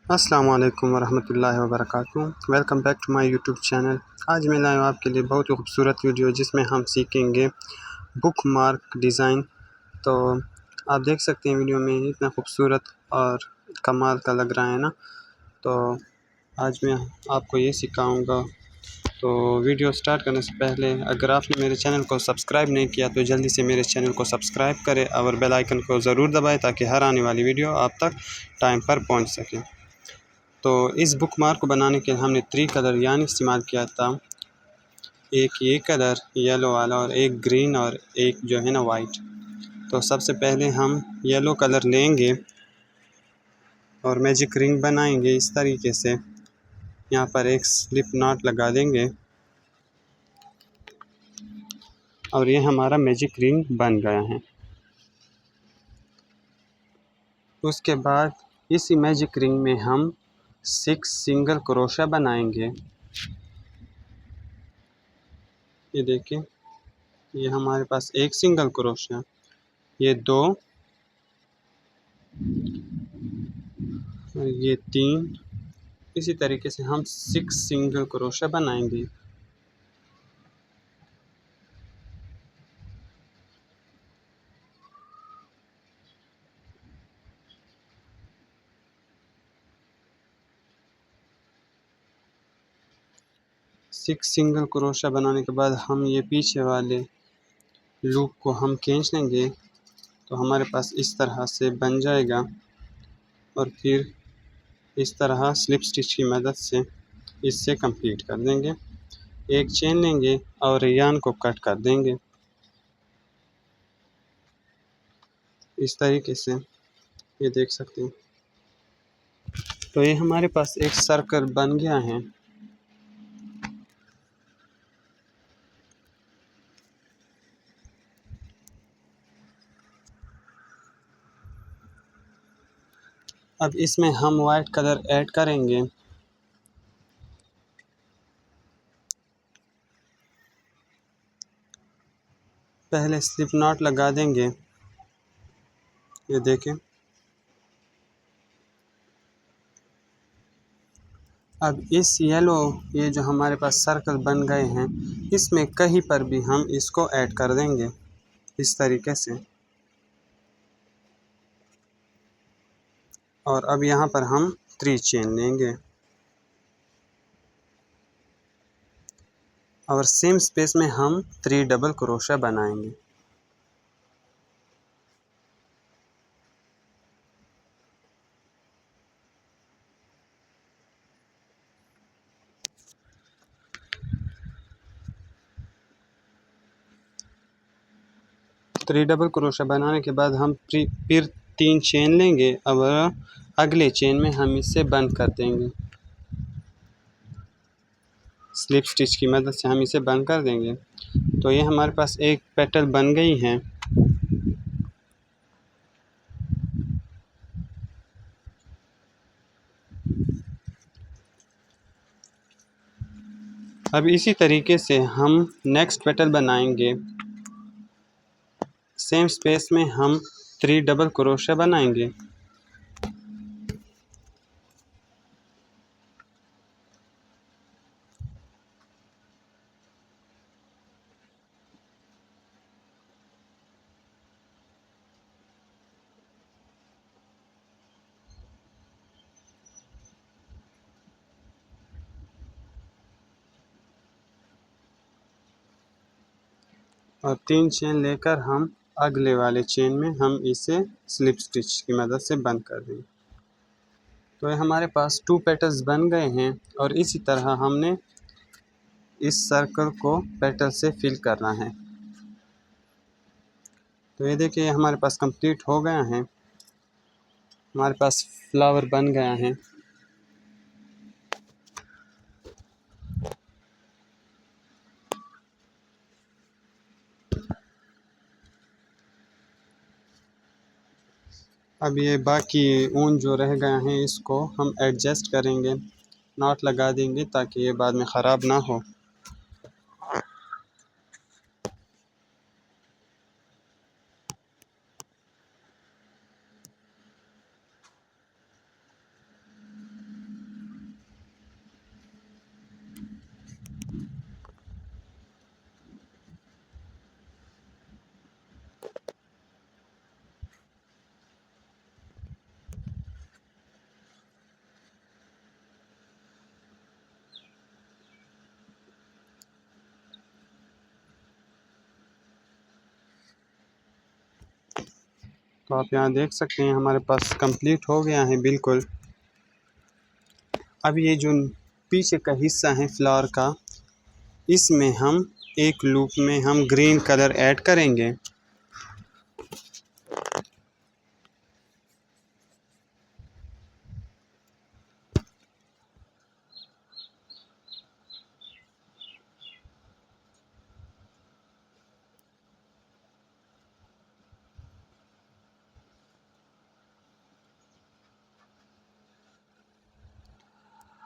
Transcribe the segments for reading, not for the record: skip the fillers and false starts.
अस्सलाम वालेकुम वरहमतुल्लाहि वबरकातुहू। Welcome back to my YouTube channel. आज मैं लाया हूँ आपके लिए बहुत ही खूबसूरत वीडियो जिसमें हम सीखेंगे बुक मार्क डिज़ाइन। तो आप देख सकते हैं वीडियो में इतना खूबसूरत और कमाल का लग रहा है ना। तो आज मैं आपको ये सिखाऊंगा। तो वीडियो स्टार्ट करने से पहले अगर आपने मेरे चैनल को सब्सक्राइब नहीं किया तो जल्दी से मेरे चैनल को सब्सक्राइब करें और बेल आइकन को ज़रूर दबाएं ताकि हर आने वाली वीडियो आप तक टाइम पर पहुंच सके। तो इस बुक मार्क को बनाने के लिए हमने 3 कलर यानी इस्तेमाल किया था। एक ये कलर येलो वाला और एक ग्रीन और एक जो है ना वाइट। तो सबसे पहले हम येलो कलर लेंगे और मैजिक रिंग बनाएंगे इस तरीके से। यहाँ पर एक स्लिप नॉट लगा देंगे और ये हमारा मैजिक रिंग बन गया है। उसके बाद इसी मैजिक रिंग में हम 6 सिंगल क्रोशा बनाएंगे। ये देखिए, ये हमारे पास एक सिंगल क्रोशा, ये 2, ये 3। इसी तरीके से हम 6 सिंगल क्रोशा बनाएंगे। सिक्स सिंगल क्रोशा बनाने के बाद हम ये पीछे वाले लूप को हम खींच लेंगे तो हमारे पास इस तरह से बन जाएगा। और फिर इस तरह स्लिप स्टिच की मदद से इससे कंप्लीट कर देंगे। एक चेन लेंगे और यान को कट कर देंगे इस तरीके से। ये देख सकते हैं। तो ये हमारे पास एक सर्कल बन गया है। अब इसमें हम वाइट कलर ऐड करेंगे। पहले स्लिप नॉट लगा देंगे। ये देखें। अब इस येलो ये जो हमारे पास सर्कल बन गए हैं इसमें कहीं पर भी हम इसको ऐड कर देंगे इस तरीके से। और अब यहाँ पर हम 3 चेन लेंगे और सेम स्पेस में हम 3 डबल क्रोशा बनाएंगे। थ्री डबल क्रोशा बनाने के बाद हम फिर 3 चेन लेंगे और अगले चेन में हम इसे बंद कर देंगे। स्लिप स्टिच की मदद से हम इसे बंद कर देंगे। तो ये हमारे पास एक पेटल बन गई है। अब इसी तरीके से हम नेक्स्ट पेटल बनाएंगे। सेम स्पेस में हम 3 डबल क्रोशा बनाएंगे। और 3 चेन लेकर हम अगले वाले चेन में हम इसे स्लिप स्टिच की मदद से बंद कर देंगे। तो ये हमारे पास 2 पेटल्स बन गए हैं और इसी तरह हमने इस सर्कल को पेटल से फिल करना है। तो ये देखिए हमारे पास कंप्लीट हो गया है। हमारे पास फ्लावर बन गया है। अब ये बाकी ऊन जो रह गए हैं इसको हम एडजस्ट करेंगे, नॉट लगा देंगे ताकि ये बाद में ख़राब ना हो। तो आप यहाँ देख सकते हैं हमारे पास कंप्लीट हो गया है बिल्कुल। अब ये जो पीछे का हिस्सा है फ्लावर का, इसमें हम एक लूप में हम ग्रीन कलर ऐड करेंगे।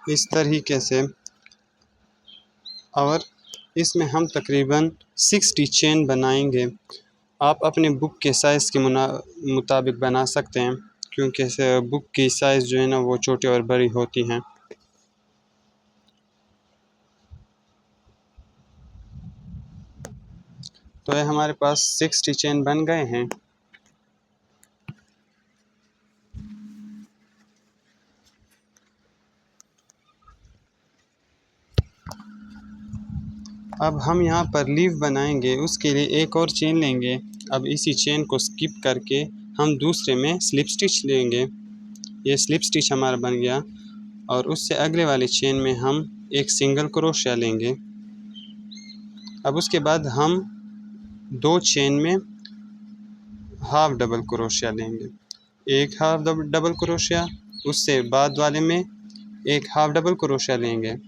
इस तरीके से, और इसमें हम तकरीबन 60 चेन बनाएंगे। आप अपने बुक के साइज़ के मुताबिक बना सकते हैं, क्योंकि बुक की साइज़ जो है ना वो छोटी और बड़ी होती हैं। तो ये हमारे पास 60 चेन बन गए हैं। अब हम यहाँ पर लीफ बनाएंगे, उसके लिए एक और चेन लेंगे। अब इसी चेन को स्किप करके हम दूसरे में स्लिप स्टिच लेंगे। ये स्लिप स्टिच हमारा बन गया, और उससे अगले वाली चेन में हम एक सिंगल क्रोशिया लेंगे। अब उसके बाद हम 2 चेन में हाफ डबल क्रोशिया लेंगे। एक हाफ डबल क्रोशिया, उससे बाद वाले में एक हाफ डबल क्रोशिया लेंगे।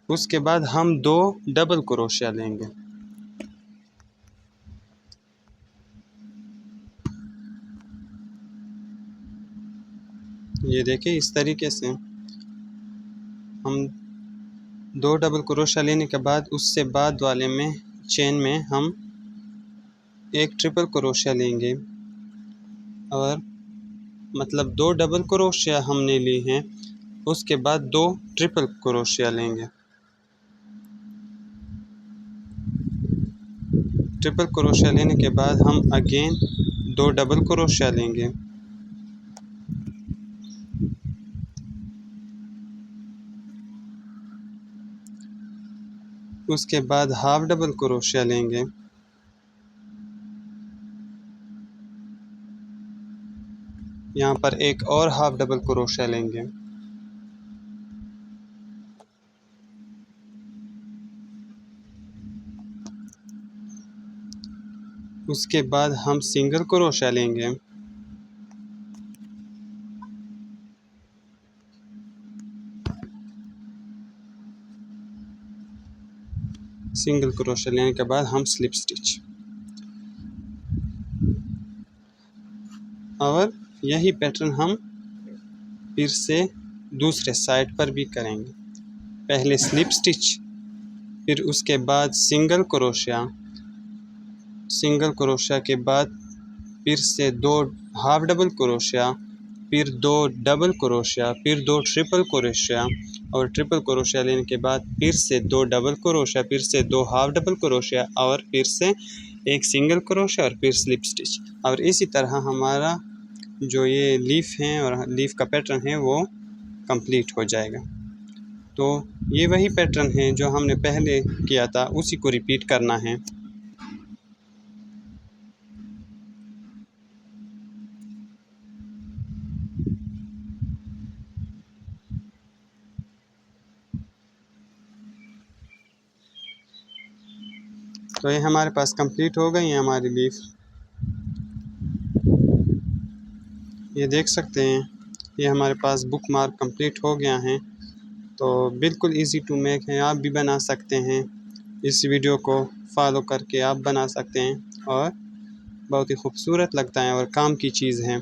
उसके बाद हम 2 डबल क्रोशिया लेंगे। ये देखिए, इस तरीके से हम 2 डबल क्रोशिया लेने के बाद उससे बाद वाले में चेन में हम एक ट्रिपल क्रोशिया लेंगे, और मतलब 2 डबल क्रोशिया हमने ली हैं। उसके बाद 2 ट्रिपल क्रोशिया लेंगे। ट्रिपल क्रोशिया लेने के बाद हम अगेन 2 डबल क्रोशिया लेंगे। उसके बाद हाफ डबल क्रोशिया लेंगे। यहाँ पर एक और हाफ डबल क्रोशिया लेंगे। उसके बाद हम सिंगल क्रोशिया लेंगे। सिंगल क्रोशिया लेने के बाद हम स्लिप स्टिच, और यही पैटर्न हम फिर से दूसरे साइड पर भी करेंगे। पहले स्लिप स्टिच, फिर उसके बाद सिंगल क्रोशिया, सिंगल क्रोशिया के बाद फिर से 2 हाफ डबल क्रोशिया, फिर 2 डबल क्रोशिया, फिर 2 ट्रिपल क्रोशिया, और ट्रिपल क्रोशिया लेने के बाद फिर से 2 डबल क्रोशिया, फिर से 2 हाफ डबल क्रोशिया, और फिर से एक सिंगल क्रोशिया, और फिर स्लिप स्टिच। और इसी तरह हमारा जो ये लीफ है और लीफ का पैटर्न है वो कंप्लीट हो जाएगा। तो ये वही पैटर्न है जो हमने पहले किया था, उसी को रिपीट करना है। तो ये हमारे पास कंप्लीट हो गई है हमारी लीफ। ये देख सकते हैं, ये हमारे पास बुक मार्क कंप्लीट हो गया है। तो बिल्कुल इजी टू मेक है, आप भी बना सकते हैं। इस वीडियो को फॉलो करके आप बना सकते हैं, और बहुत ही खूबसूरत लगता है और काम की चीज़ है।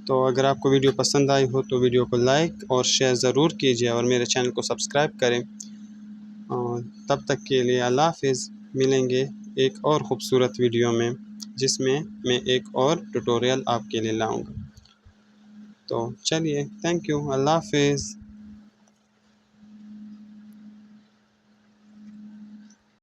तो अगर आपको वीडियो पसंद आई हो तो वीडियो को लाइक और शेयर ज़रूर कीजिए, और मेरे चैनल को सब्सक्राइब करें। और तब तक के लिए अल्लाह हाफ़िज़। मिलेंगे एक और ख़ूबसूरत वीडियो में, जिसमें मैं एक और ट्यूटोरियल आपके लिए लाऊँगा। तो चलिए, थैंक यू, अल्लाह हाफ़िज़।